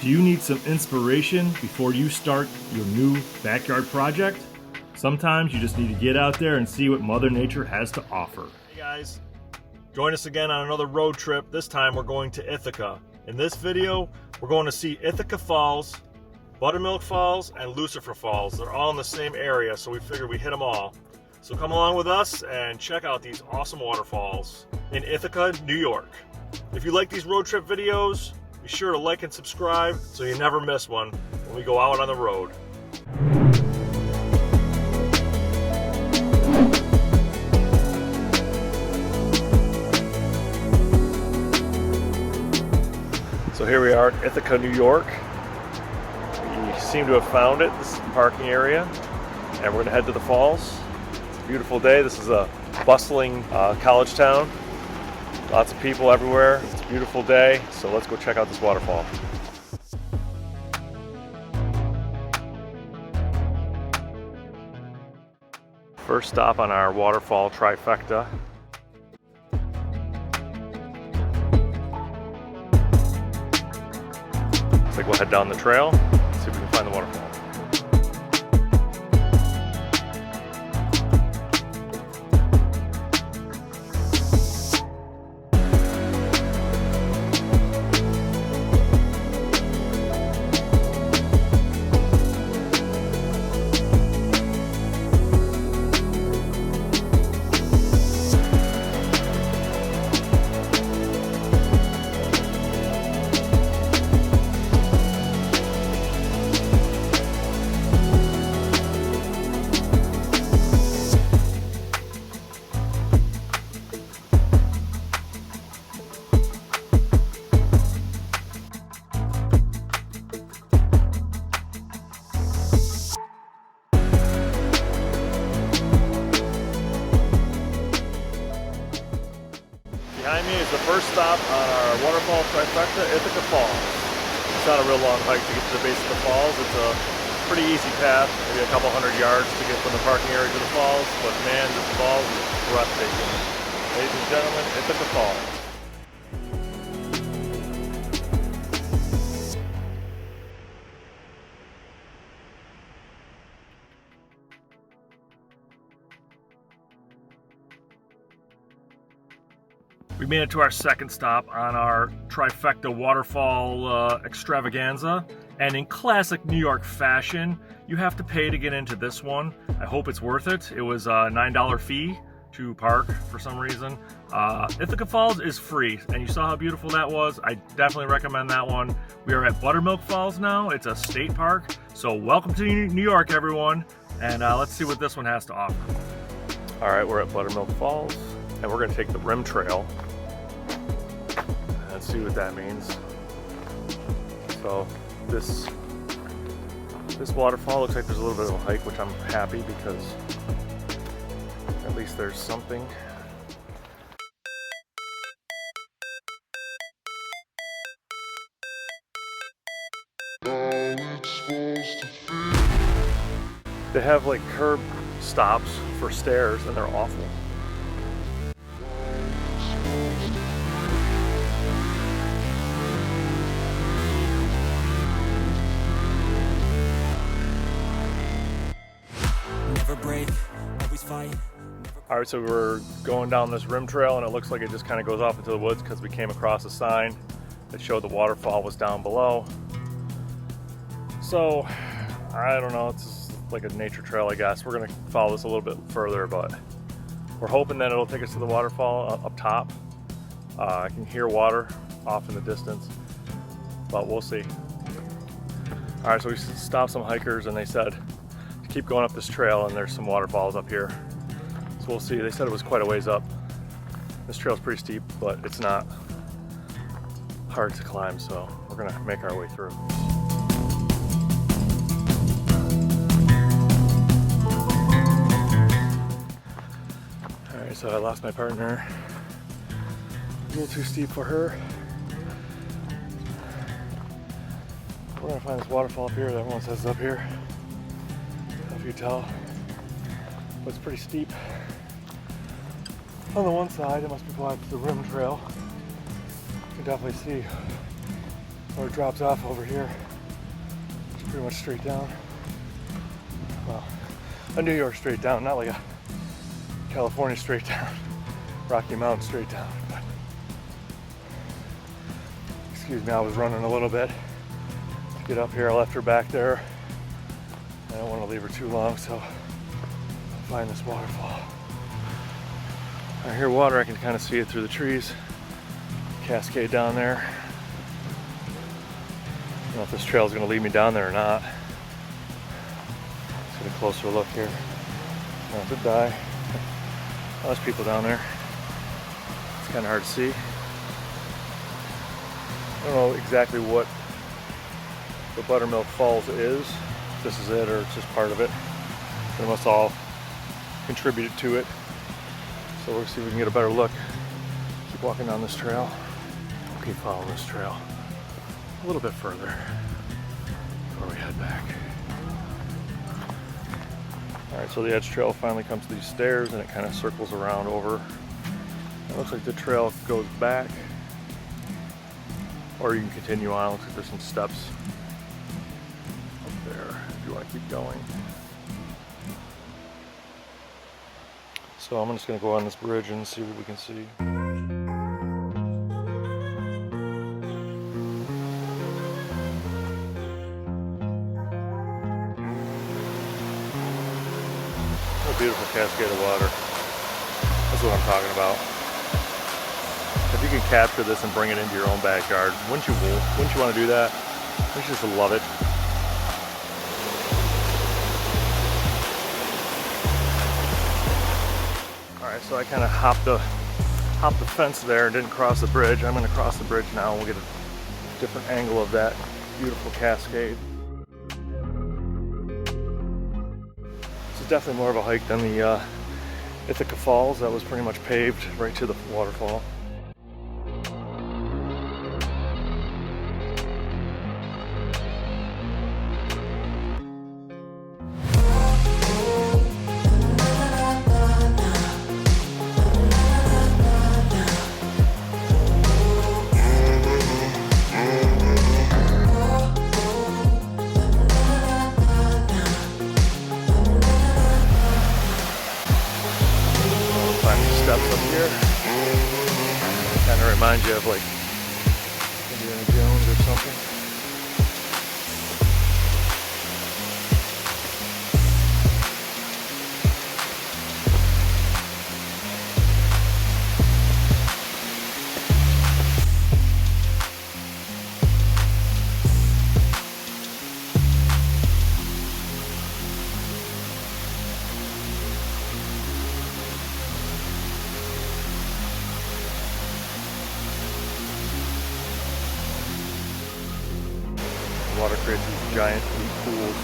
Do you need some inspiration before you start your new backyard project? Sometimes you just need to get out there and see what Mother Nature has to offer. Hey guys, join us again on another road trip. This time we're going to Ithaca. In this video, we're going to see Ithica Falls, Buttermilk Falls, and Lucifer Falls. They're all in the same area, so we figured we'd hit them all. So come along with us and check out these awesome waterfalls in Ithaca, New York. If you like these road trip videos, be sure to like and subscribe so you never miss one when we go out on the road. So here we are at Ithaca, New York. We seem to have found it. This is the parking area, and we're going to head to the falls. It's a beautiful day. This is a bustling college town. Lots of people everywhere. It's a beautiful day, so let's go check out this waterfall. First stop on our waterfall trifecta. Looks like we'll head down the trail, see if we can find the waterfall. Behind me is the first stop on our waterfall trifecta, Ithica Falls. It's not a real long hike to get to the base of the falls. It's a pretty easy path, maybe a couple hundred yards to get from the parking area to the falls, but man, this falls is breathtaking. Ladies and gentlemen, Ithica Falls. We made it to our second stop on our trifecta waterfall extravaganza, and in classic New York fashion, you have to pay to get into this one. I hope it's worth it. It was a $9 fee to park for some reason. Ithaca Falls is free, and you saw how beautiful that was. I definitely recommend that one. We are at Buttermilk Falls now. It's a state park, so welcome to New York, everyone, and let's see what this one has to offer. All right, we're at Buttermilk Falls, and we're gonna take the rim trail and see what that means. So this waterfall looks like there's a little bit of a hike, which I'm happy because at least there's something. They have like curb stops for stairs and they're awful. All right, so we're going down this rim trail and it looks like it just kind of goes off into the woods because we came across a sign that showed the waterfall was down below. So, I don't know, it's like a nature trail, I guess. We're gonna follow this a little bit further, but we're hoping that it'll take us to the waterfall up top. I can hear water off in the distance, but we'll see. All right, so we stopped some hikers and they said to keep going up this trail and there's some waterfalls up here. So we'll see. They said it was quite a ways up. This trail's pretty steep, but it's not hard to climb, so we're gonna make our way through. All right, so I lost my partner. A little too steep for her. We're gonna find this waterfall up here that everyone says is up here. I don't know if you tell, but it's pretty steep. On the one side, it must be going to the rim trail. You can definitely see Or it drops off over here. It's pretty much straight down. Well, a New York straight down, not like a California straight down, Rocky Mountain straight down. But, excuse me, I was running a little bit to get up here. I left her back there. I don't want to leave her too long, so I'll find this waterfall. I hear water, I can kind of see it through the trees. Cascade down there. I don't know if this trail is going to lead me down there or not. Let's get a closer look here. Not to die. Oh, there's people down there. It's kind of hard to see. I don't know exactly what the Buttermilk Falls is. If this is it or it's just part of it. They must all contributed to it. So we'll see if we can get a better look. Keep walking down this trail. We'll keep following this trail a little bit further before we head back. Alright, so the edge trail finally comes to these stairs and it kind of circles around over. It looks like the trail goes back, or you can continue on. It looks like there's some steps up there if you want to keep going. So I'm just going to go on this bridge and see what we can see. A beautiful cascade of water. That's what I'm talking about. If you can capture this and bring it into your own backyard, wouldn't you want to do that? Wouldn't you just love it? Alright, so I kind of hopped the fence there and didn't cross the bridge. I'm going to cross the bridge now and we'll get a different angle of that beautiful cascade. It's definitely more of a hike than the Ithica Falls. That was pretty much paved right to the waterfall. Steps up here. Kind of reminds you of like Indiana Jones or something. Water creates these giant deep pools.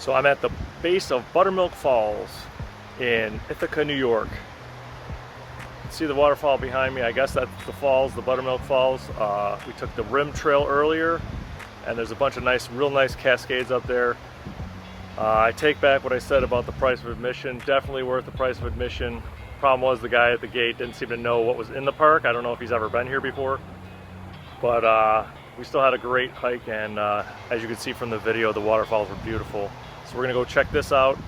So I'm at the base of Buttermilk Falls in Ithaca, New York. You can see the waterfall behind me. I guess that's the falls, the Buttermilk Falls. We took the rim trail earlier, and there's a bunch of real nice cascades up there. I take back what I said about the price of admission. Definitely worth the price of admission. Problem was the guy at the gate didn't seem to know what was in the park. I don't know if he's ever been here before, but we still had a great hike, and as you can see from the video, the waterfalls were beautiful. So we're gonna go check this out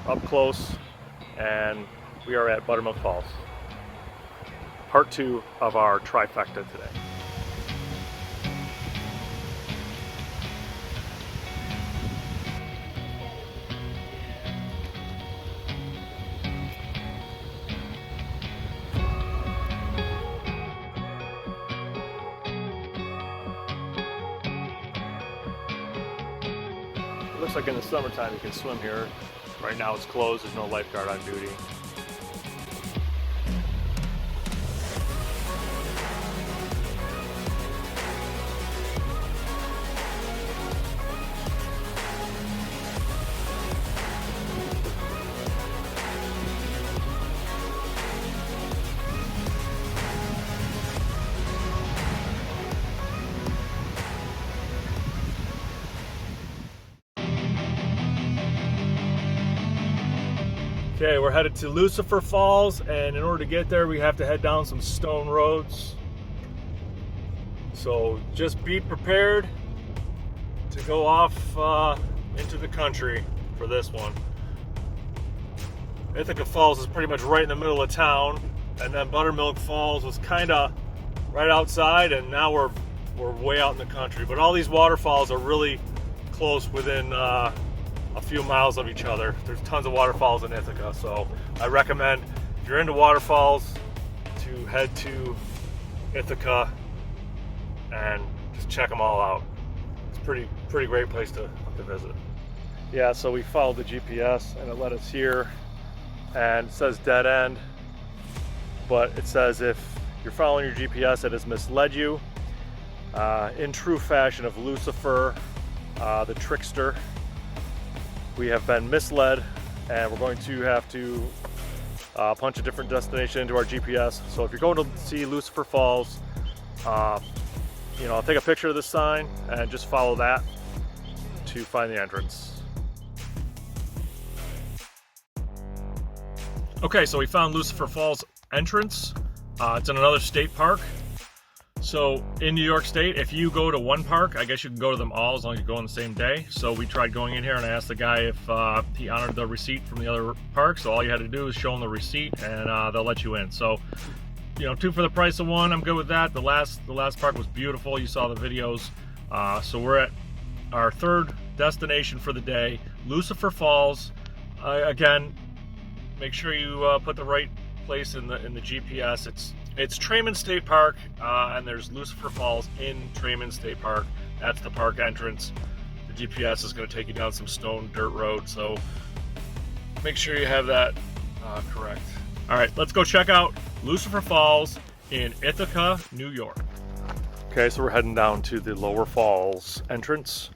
up close, and we are at Buttermilk Falls. Part 2 of our trifecta today. looks like in the summertime you can swim here. Right now it's closed, there's no lifeguard on duty. Okay, we're headed to Lucifer Falls, and in order to get there we have to head down some stone roads. So just be prepared to go off into the country for this one. Ithica Falls is pretty much right in the middle of town, and then Buttermilk Falls was kind of right outside, and now we're way out in the country. But all these waterfalls are really close, within a few miles of each other. There's tons of waterfalls in Ithaca, so I recommend, if you're into waterfalls, to head to Ithaca and just check them all out. It's pretty great place to visit. Yeah, so we followed the GPS and it led us here, and it says dead end, but it says if you're following your GPS, it has misled you. In true fashion of Lucifer, the trickster, we have been misled, and we're going to have to punch a different destination into our GPS. So if you're going to see Lucifer Falls, you know, take a picture of this sign and just follow that to find the entrance. Okay, so we found Lucifer Falls entrance. It's in another state park. So in New York State, if you go to one park, I guess you can go to them all as long as you go on the same day. So we tried going in here, and I asked the guy if he honored the receipt from the other park. So all you had to do is show them the receipt, and they'll let you in. So, you know, 2 for the price of 1. I'm good with that. The last park was beautiful. You saw the videos. So we're at our 3rd destination for the day, Lucifer Falls. Again, make sure you put the right place in the GPS. It's Trayman State Park, and there's Lucifer Falls in Trayman State Park. That's the park entrance. The GPS is going to take you down some stone dirt road, so make sure you have that correct. All right, let's go check out Lucifer Falls in Ithaca, New York. Okay, so we're heading down to the lower falls entrance.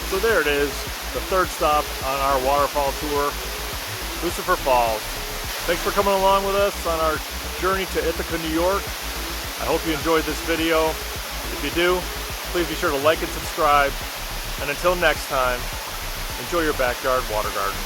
So there it is, the 3rd stop on our waterfall tour, Lucifer Falls. Thanks for coming along with us on our journey to Ithaca, New York. I hope you enjoyed this video. If you do, please be sure to like and subscribe. And until next time, enjoy your backyard water garden.